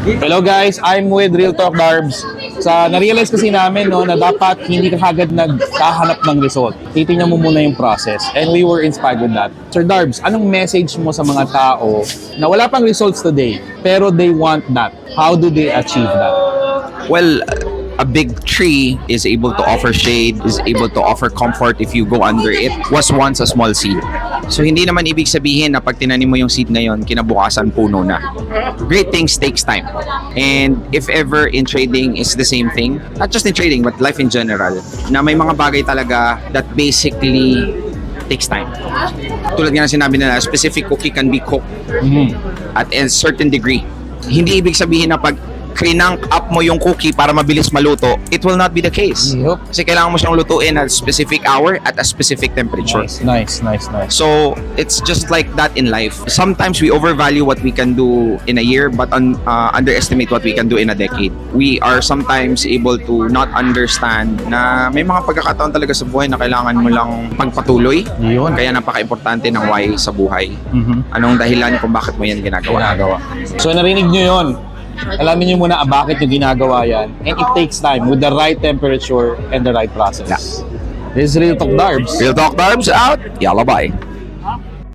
Hello guys, I'm with Real Talk Darbs. Na-realize kasi namin no, na dapat hindi ka kagad nagkahanap ng result. Titingnan mo muna yung process. And we were inspired with that. Sir Darbs, anong message mo sa mga tao na wala pang results today, pero they want that? How do they achieve that? Well, a big tree is able to offer shade, is able to offer comfort if you go under it, was once a small seed. So hindi naman ibig sabihin na pag tinanim mo yung seed ngayon, kinabukasan puno na. Great things takes time. And if ever in trading is the same thing, not just in trading but life in general, na may mga bagay talaga that basically takes time. Tulad nga na sinabi nila, a specific cookie can be cooked at a certain degree. Hindi ibig sabihin na pag crank up mo yung cookie para mabilis maluto, it will not be the case. Yup. Kasi kailangan mo siyang lutuin at a specific hour at a specific temperature. Nice. So, it's just like that in life. Sometimes we overvalue what we can do in a year but underestimate what we can do in a decade. We are sometimes able to not understand na may mga pagkakataon talaga sa buhay na kailangan mo lang pagpatuloy. Yun. Kaya napaka-importante ng why sa buhay. Anong dahilan kung bakit mo yan ginagawa. So narinig nyo yun. Alamin nyo muna bakit nyo ginagawa yan. And it takes time with the right temperature and the right process. Yeah. This is Real Talk Darbs. Real Talk Darbs out. Yalla bye.